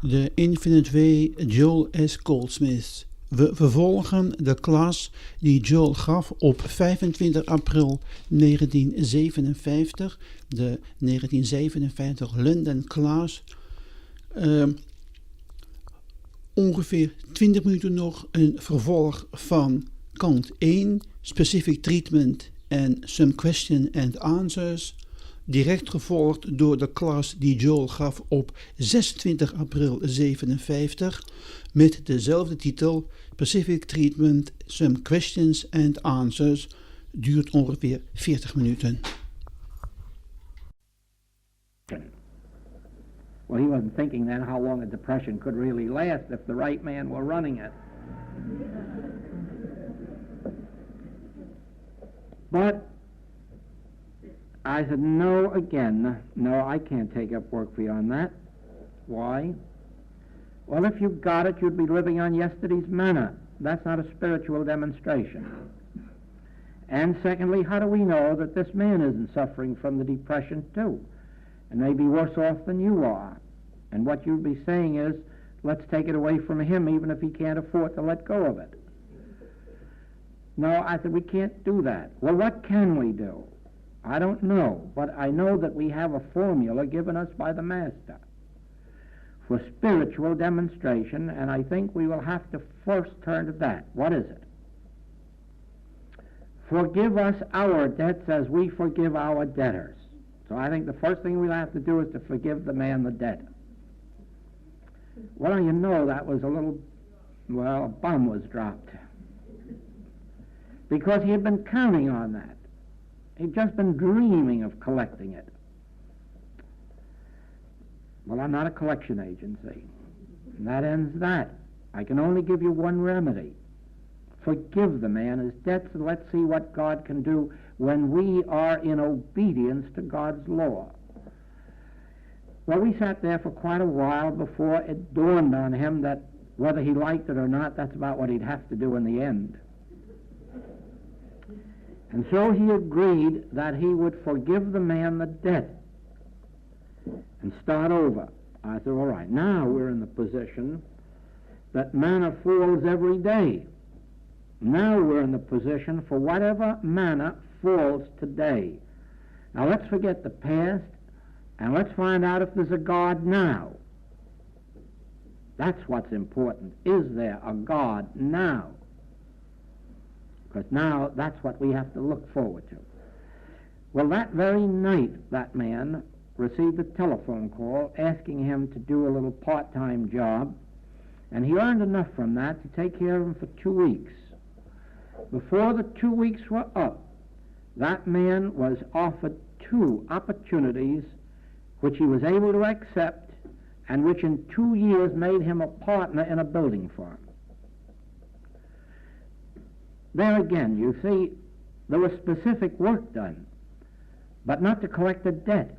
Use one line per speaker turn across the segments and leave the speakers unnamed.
De Infinite Way, JoelSGoldsmith. We vervolgen de klas die Joel gaf op 25 april 1957, de 1957 London Class. Ongeveer 20 minuten nog een vervolg van kant 1, Specific Treatment and Some Question and Answers. Direct gevolgd door de klas die Joel gaf op 26 april 1957 met dezelfde titel, Specific Treatment, Some Questions and Answers, duurt ongeveer 40 minuten.
Well, he wasn't thinking then how long a depression could really last if the right man were running it. But I said, no, again, no, I can't take up work beyond that. Why? Well, if you got it, you'd be living on yesterday's manna. That's not a spiritual demonstration. And secondly, how do we know that this man isn't suffering from the depression too, and may be worse off than you are? And what you'd be saying is, let's take it away from him even if he can't afford to let go of it. No, I said, we can't do that. Well, what can we do? I don't know, but I know that we have a formula given us by the Master for spiritual demonstration, and I think we will have to first turn to that. What is it? Forgive us our debts as we forgive our debtors. So I think the first thing we'll have to do is to forgive the man the debt. Well, you know, that was a bomb was dropped. Because he had been counting on that. He'd just been dreaming of collecting it. Well, I'm not a collection agency. And that ends that. I can only give you one remedy. Forgive the man his debts, and let's see what God can do when we are in obedience to God's law. Well, we sat there for quite a while before it dawned on him that whether he liked it or not, that's about what he'd have to do in the end. And so he agreed that he would forgive the man the debt and start over. I said, all right, now we're in the position that manna falls every day. Now we're in the position for whatever manna falls today. Now let's forget the past and let's find out if there's a God now. That's what's important. Is there a God now? Because now that's what we have to look forward to. Well, that very night, that man received a telephone call asking him to do a little part-time job, and he earned enough from that to take care of him for 2 weeks. Before the 2 weeks were up, that man was offered 2 opportunities which he was able to accept and which in 2 years made him a partner in a building firm. There again, you see, there was specific work done, but not to collect a debt,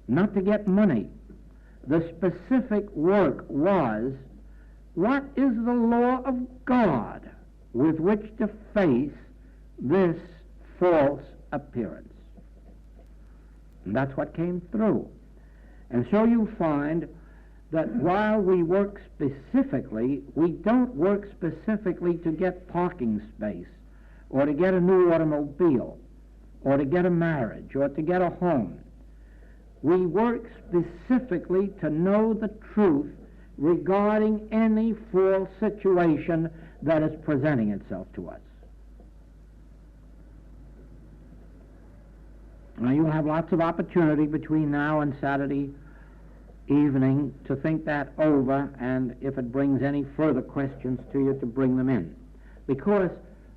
not to get money. The specific work was, what is the law of God with which to face this false appearance? And that's what came through. And so you find that while we work specifically, we don't work specifically to get parking space or to get a new automobile or to get a marriage or to get a home. We work specifically to know the truth regarding any false situation that is presenting itself to us. Now, you'll have lots of opportunity between now and Saturday evening to think that over, and if it brings any further questions to you, to bring them in. Because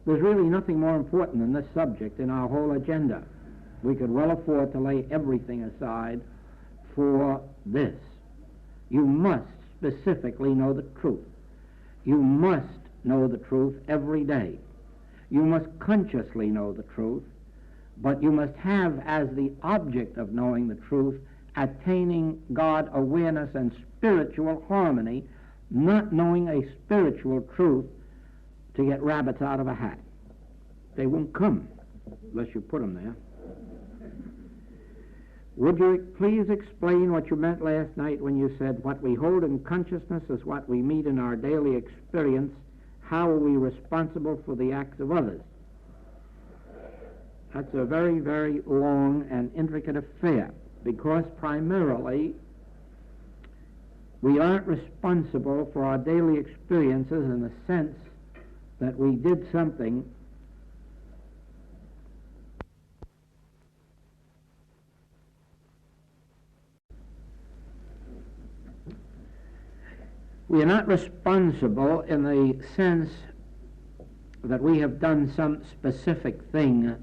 there's really nothing more important than this subject in our whole agenda. We could well afford to lay everything aside for this. You must specifically know the truth. You must know the truth every day. You must consciously know the truth, but you must have as the object of knowing the truth attaining God awareness and spiritual harmony, not knowing a spiritual truth to get rabbits out of a hat. They won't come unless you put them there. Would you please explain what you meant last night when you said what we hold in consciousness is what we meet in our daily experience? How are we responsible for the acts of others? That's a very, very long and intricate affair, because primarily we aren't responsible for our daily experiences in the sense that we did something we are not responsible in the sense that we have done some specific thing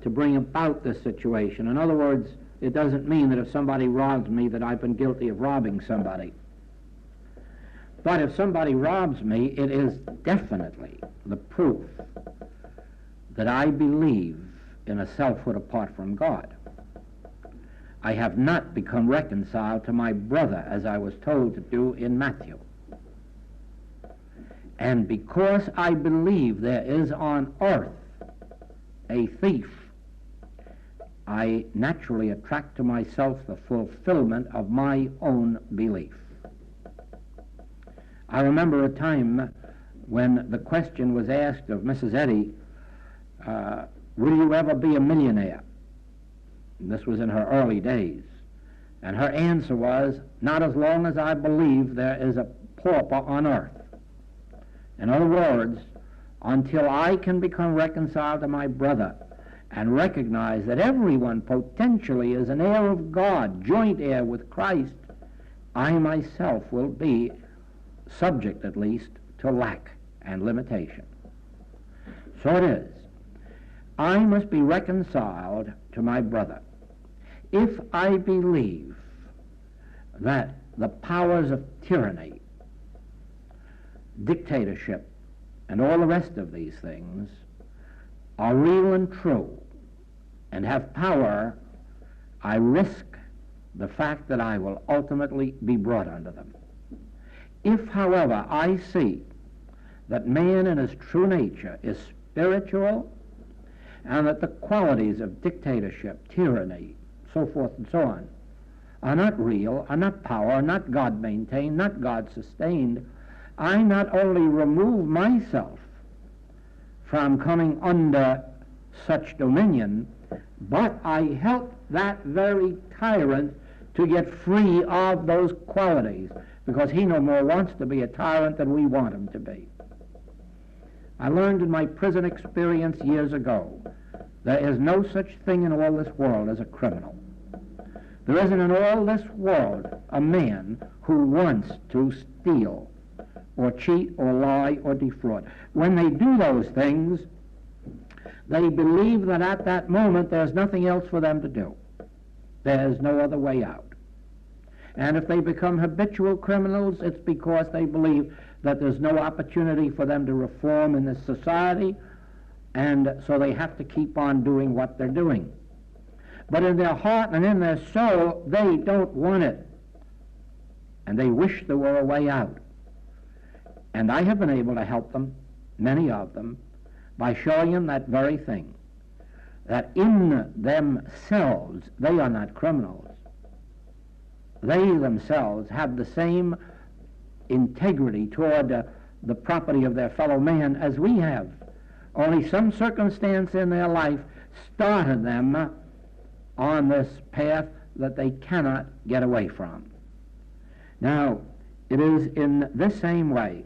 to bring about this situation. In other words, it doesn't mean that if somebody robs me that I've been guilty of robbing somebody. But if somebody robs me, it is definitely the proof that I believe in a selfhood apart from God. I have not become reconciled to my brother, as I was told to do in Matthew. And because I believe there is on earth a thief, I naturally attract to myself the fulfillment of my own belief. I remember a time when the question was asked of Mrs. Eddy, will you ever be a millionaire? And this was in her early days. And her answer was, not as long as I believe there is a pauper on earth. In other words, until I can become reconciled to my brother and recognize that everyone potentially is an heir of God, joint heir with Christ, I myself will be subject at least to lack and limitation. So it is. I must be reconciled to my brother. If I believe that the powers of tyranny, dictatorship, and all the rest of these things are real and true and have power, I risk the fact that I will ultimately be brought under them. If, however, I see that man in his true nature is spiritual and that the qualities of dictatorship, tyranny, so forth and so on, are not real, are not power, are not God-maintained, not God-sustained, I not only remove myself from coming under such dominion, but I help that very tyrant to get free of those qualities, because he no more wants to be a tyrant than we want him to be. I learned in my prison experience years ago, there is no such thing in all this world as a criminal. There isn't in all this world a man who wants to steal or cheat or lie or defraud. When they do those things, they believe that at that moment there's nothing else for them to do. There's no other way out. And if they become habitual criminals, it's because they believe that there's no opportunity for them to reform in this society, and so they have to keep on doing what they're doing. But in their heart and in their soul, they don't want it. And they wish there were a way out. And I have been able to help them, many of them, by showing them that very thing, that in themselves they are not criminals. They themselves have the same integrity toward the property of their fellow man as we have. Only some circumstance in their life started them on this path that they cannot get away from. Now, it is in this same way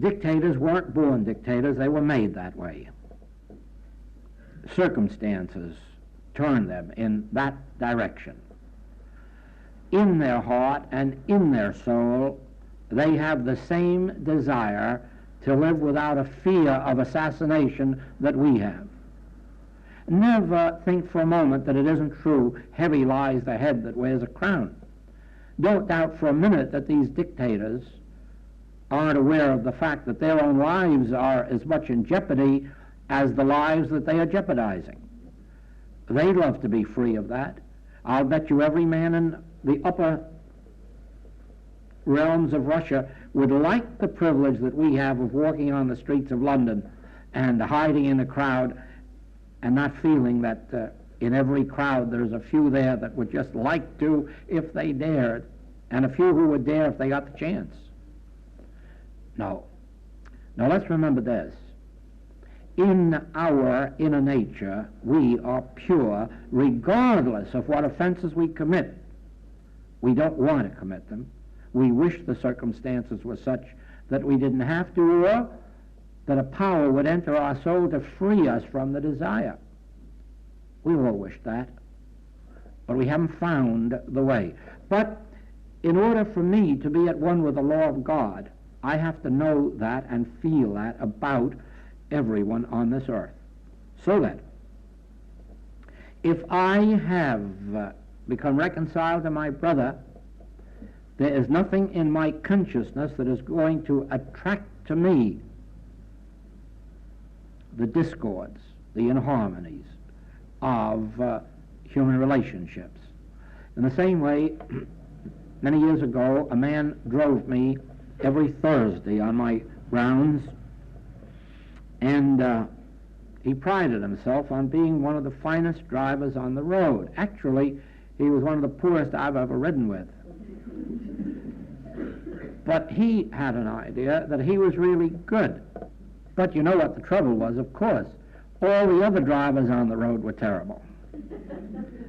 dictators weren't born dictators, they were made that way. Circumstances turned them in that direction. In their heart and in their soul, they have the same desire to live without a fear of assassination that we have. Never think for a moment that it isn't true, heavy lies the head that wears a crown. Don't doubt for a minute that these dictators aren't aware of the fact that their own lives are as much in jeopardy as the lives that they are jeopardizing. They'd love to be free of that. I'll bet you every man in the upper realms of Russia would like the privilege that we have of walking on the streets of London and hiding in the crowd and not feeling that in every crowd there's a few there that would just like to if they dared, and a few who would dare if they got the chance. No. Now let's remember this. In our inner nature, we are pure regardless of what offenses we commit. We don't want to commit them. We wish the circumstances were such that we didn't have to, or that a power would enter our soul to free us from the desire. We all wish that, but we haven't found the way. But in order for me to be at one with the law of God, I have to know that and feel that about everyone on this earth. So that if I have become reconciled to my brother, there is nothing in my consciousness that is going to attract to me the discords, the inharmonies of human relationships. In the same way, many years ago, a man drove me every Thursday on my rounds, and he prided himself on being one of the finest drivers on the road. Actually, he was one of the poorest I've ever ridden with. But he had an idea that he was really good. But you know what the trouble was, of course. All the other drivers on the road were terrible.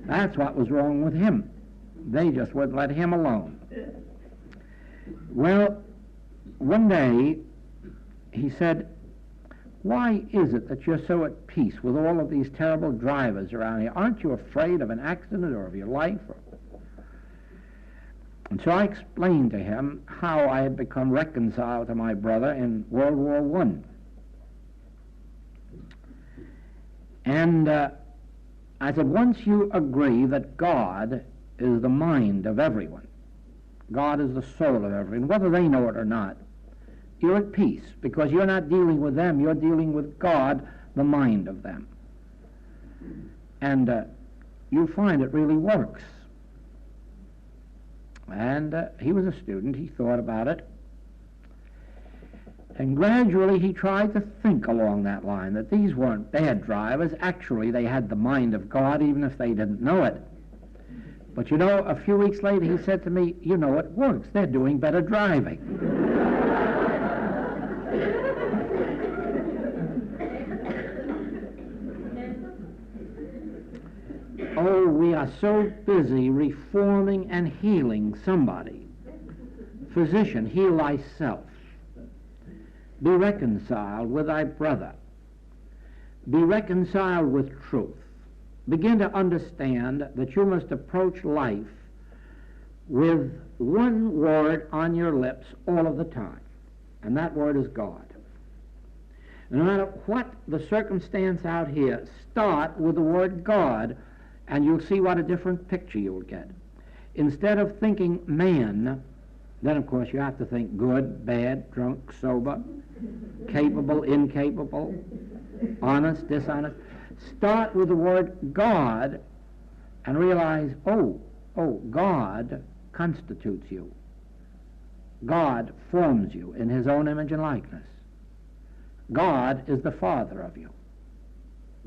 That's what was wrong with him. They just wouldn't let him alone. Well, one day he said, "Why is it that you're so at peace with all of these terrible drivers around here? Aren't you afraid of an accident or of your life?" And so I explained to him how I had become reconciled to my brother in World War I. And I said, once you agree that God is the mind of everyone, God is the soul of everyone, whether they know it or not, you're at peace, because you're not dealing with them, you're dealing with God, the mind of them. And you find it really works. And he was a student, he thought about it, and gradually he tried to think along that line, that these weren't bad drivers. Actually, they had the mind of God, even if they didn't know it. But you know, a few weeks later he said to me, "You know, it works, they're doing better driving." Oh, we are so busy reforming and healing somebody. Physician, heal thyself. Be reconciled with thy brother. Be reconciled with truth. Begin to understand that you must approach life with one word on your lips all of the time, and that word is God. No matter what the circumstance out here, start with the word God, and you'll see what a different picture you'll get. Instead of thinking man, then of course you have to think good, bad, drunk, sober, capable, incapable, honest, dishonest. Start with the word God and realize, oh, God constitutes you. God forms you in his own image and likeness. God is the Father of you.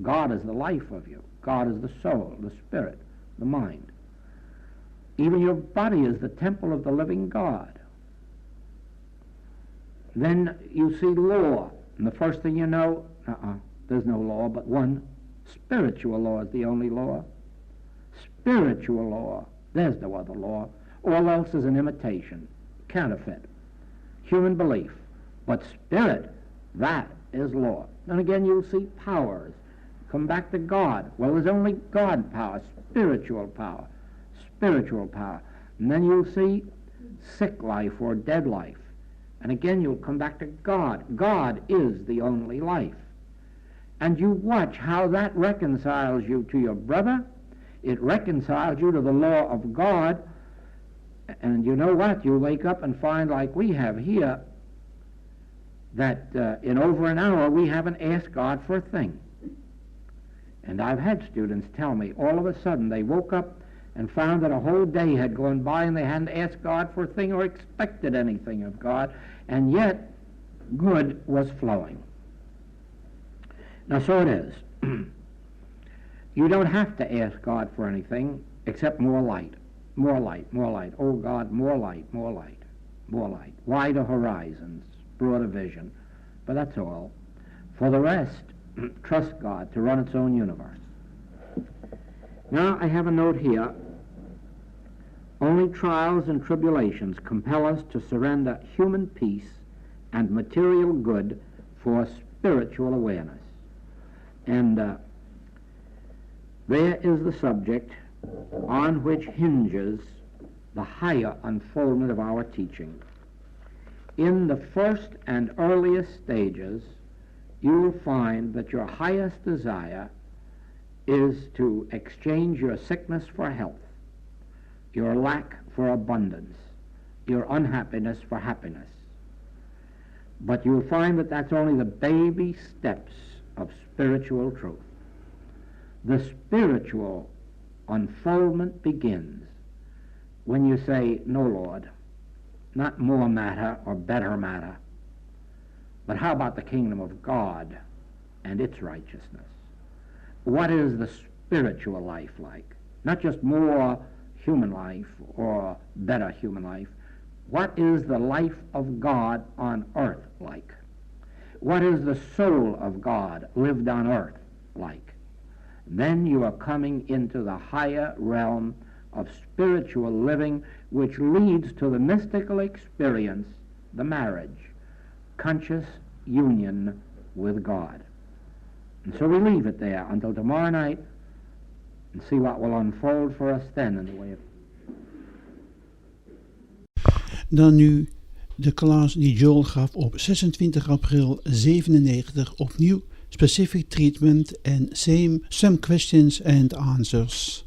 God is the life of you. God is the soul, the spirit, the mind. Even your body is the temple of the living God. Then you see law, and the first thing you know, there's no law but one. Spiritual law is the only law. Spiritual law. There's no other law. All else is an imitation, counterfeit, human belief. But spirit, that is law. And again you'll see powers. Come back to God. Well, there's only God power, spiritual power, spiritual power. And then you'll see sick life or dead life. And again you'll come back to God. God is the only life. And you watch how that reconciles you to your brother. It reconciles you to the law of God. And you know what? You wake up and find, like we have here, that in over an hour we haven't asked God for a thing. And I've had students tell me, all of a sudden they woke up and found that a whole day had gone by and they hadn't asked God for a thing or expected anything of God, and yet good was flowing. Now, so it is. You don't have to ask God for anything except more light, more light, more light. Oh, God, more light, more light, more light. Wider horizons, broader vision. But that's all. For the rest, trust God to run its own universe. Now, I have a note here. Only trials and tribulations compel us to surrender human peace and material good for spiritual awareness. And there is the subject on which hinges the higher unfoldment of our teaching. In the first and earliest stages, you will find that your highest desire is to exchange your sickness for health, your lack for abundance, your unhappiness for happiness. But you'll find that that's only the baby steps of spiritual truth. The spiritual unfoldment begins when you say, no, Lord, not more matter or better matter, but how about the kingdom of God and its righteousness? What is the spiritual life like? Not just more human life or better human life. What is the life of God on earth like? What is the soul of God lived on earth like? Then you are coming into the higher realm of spiritual living, which leads to the mystical experience, the marriage, conscious union with God. And so we leave it there until tomorrow night and see what will unfold for us then in the way of...
Dan nu de klas die Joel gaf op 26 april 97, opnieuw Specific Treatment en Some Questions and Answers.